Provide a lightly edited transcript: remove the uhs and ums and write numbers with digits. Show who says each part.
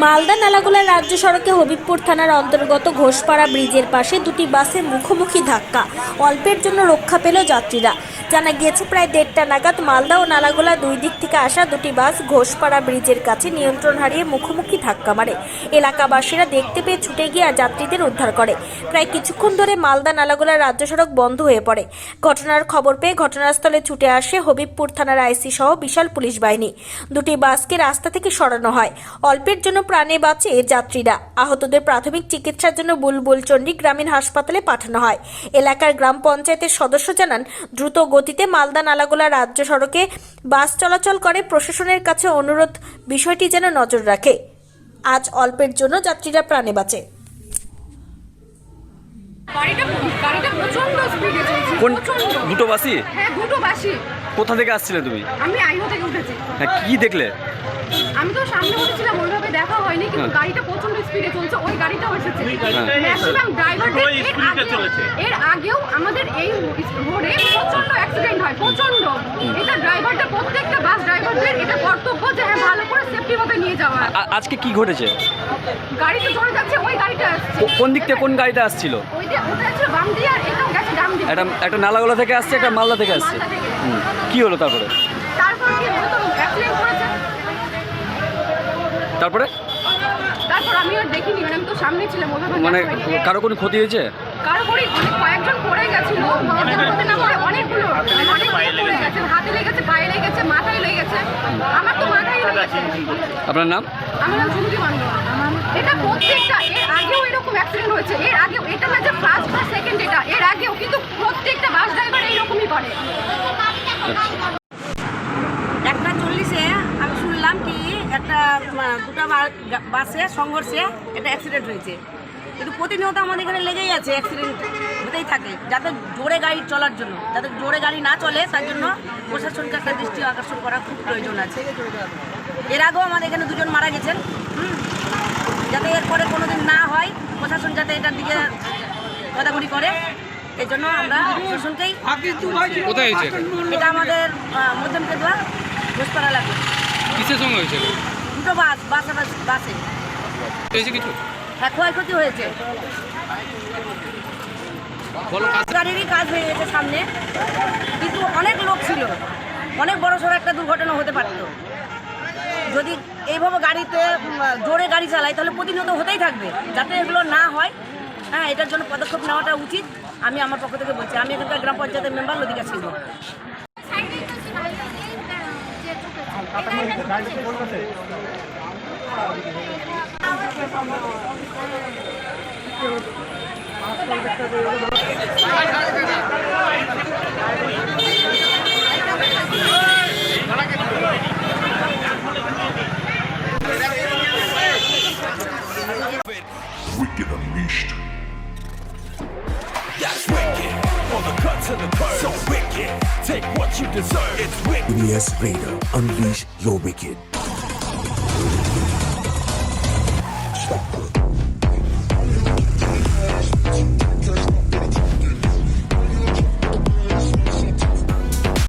Speaker 1: মালদা নালাগোলা রাজ্য সড়কে হবিবপুর থানার অন্তর্গত ঘোষপাড়া ব্রিজের পাশে দুটি বাসের মুখোমুখি ধাক্কা। অল্পের জন্য রক্ষা পেল যাত্রীরা। জানা গিয়েছে প্রায় 1:30 নাগাদ মালদা ও নালাগোলা দুই দিক থেকে আসা দুটি বাস ঘোষপাড়া ব্রিজের কাছে নিয়ন্ত্রণ হারিয়ে মুখোমুখি ধাক্কা মারে। এলাকাবাসীরা দেখতে পেয়ে ছুটে গিয়ে যাত্রীদের উদ্ধার করে। প্রায় কিছুক্ষণ ধরে মালদা নালাগোলা রাজ্য সড়ক বন্ধ হয়ে পড়ে। ঘটনার খবর পেয়ে ঘটনাস্থলে ছুটে আসে হবিবপুর থানার আইসি সহ বিশাল পুলিশ বাহিনী। দুটি বাসকে রাস্তা থেকে সরানো হয়। অল্পের জন্য প্রাণে বাঁচে যাত্রীরা। আহতদের প্রাথমিক চিকিৎসার জন্য বুলবুলচন্ডী গ্রামীণ হাসপাতালে পাঠানো হয়। এলাকার গ্রাম পঞ্চায়েতের সদস্য জানান, দ্রুত গতিতে মালদা নালাগোলা রাজ্য সড়কে বাস চলাচল করে, প্রশাসনের কাছে অনুরোধ বিষয়টি যেন নজর রাখে। আজ অল্পের জন্য যাত্রীরা প্রাণে বাঁচে।
Speaker 2: গাড়িটা প্রচন্ড স্পিডে চলছে।
Speaker 3: কোন দুটো বাসই?
Speaker 2: হ্যাঁ, দুটো বাসই।
Speaker 3: কোথা থেকে আসছিলে তুমি?
Speaker 2: আমি আইহো থেকে উঠেছি।
Speaker 3: হ্যাঁ, কি দেখলে?
Speaker 2: আমি তো সামনে উঠেছিলাম, ওইভাবে দেখা হয়নি, কিন্তু গাড়িটা প্রচন্ড স্পিডে চলছে। ওই গাড়িটাও এসেছে। ম্যাক্সিমাম ড্রাইভারদের এর আগেও আমাদের এই রোডে প্রচন্ড অ্যাক্সিডেন্ট হয়, প্রচন্ড। এটা ড্রাইভারদের, প্রত্যেকটা বাস ড্রাইভারদের এটা কর্তব্য যে হ্যাঁ, ভালো করে সেফটি ভাবে নিয়ে যাওয়া।
Speaker 3: আজকে কি ঘটেছে?
Speaker 2: গাড়িটা চলে যাচ্ছে, ওই গাড়িটা আসছে।
Speaker 3: কোন দিক থেকে কোন গাড়িটা আসছিল?
Speaker 2: ওইটা ছিল বাম দিয়ে, আর এটাও গেছে ডান দিয়ে।
Speaker 3: একটা নালাগোলা থেকে আসছে, একটা মালদা থেকে আসছে। কি হলো তারপরে?
Speaker 2: তারপরে কি হলো, তো অ্যাক্সিডেন্ট করেছে।
Speaker 3: তারপর
Speaker 2: আমি আর দেখিনি, মানে আমি তো সামনে ছিলাম।
Speaker 3: মানে কারো কোনো ক্ষতি হয়েছে?
Speaker 2: কারো কয়েকজন পড়ে গেছিল, অনেকগুলো পড়ে গেছে, হাতে লেগেছে, পায়ে লেগেছে, মাথায় লেগেছে। আমার তো মাথায় লেগেছে।
Speaker 3: আপনার নাম?
Speaker 2: আমার নাম ঝুমকি মান্ডা। এটা প্রত্যেকটা, এর আগেও এরকম অ্যাক্সিডেন্ট হয়েছে। এর আগেও, এটা হয়েছে ফার্স্ট বা সেকেন্ড, এটা এর আগেও, কিন্তু প্রত্যেকটা বাস ড্রাইভার এইরকমই করে।
Speaker 4: 1:40-এ আমি শুনলাম কি একটা দুটো বাসে সংঘর্ষে একটা অ্যাক্সিডেন্ট হয়েছে। কিন্তু প্রতিনিয়ত আমাদের এখানে লেগেই আছে, অ্যাক্সিডেন্ট হতেই থাকে। যাতে জোরে গাড়ি চলার জন্য, যাতে জোরে গাড়ি না চলে, তার জন্য প্রশাসনকে একটা দৃষ্টি আকর্ষণ করা খুব প্রয়োজন আছে। এর আগেও আমাদের এখানে দুজন মারা গেছেন। যাতে এরপরে কোনোদিন না হয়, প্রশাসন যাতে এটার দিকে তদারকি করে, এই জন্য আমরা প্রশাসনকেই।
Speaker 5: কোথায় হয়েছে
Speaker 4: এটা আমাদের মধ্যম কেদুয়া ঘোষপাড়া লাগবে।
Speaker 5: কিসের সঙ্গে হয়েছে?
Speaker 4: দুটো বাসে
Speaker 5: হয়েছে কিছু?
Speaker 4: হ্যাঁ, ক্ষয়ক্ষতি হয়েছে। গাড়িরই কাজ হয়ে গেছে সামনে, কিন্তু অনেক লোক ছিল, অনেক বড় সড়ো একটা দুর্ঘটনা হতে পারত। যদি এইভাবে গাড়িতে জোরে গাড়ি চালায়, তাহলে প্রতিনিয়ত হতেই থাকবে। যাতে এগুলো না হয়, হ্যাঁ, এটার জন্য পদক্ষেপ নেওয়াটা উচিত। আমি আমার পক্ষ থেকে বলছি। আমি এখানকার গ্রাম পঞ্চায়েতের member Latika Singh.
Speaker 6: Wicked Unleashed. That's wicked. All the cuts to the curb. So wicked. Take what you deserve. It's wicked.
Speaker 7: EBS Radio. Unleash your wicked.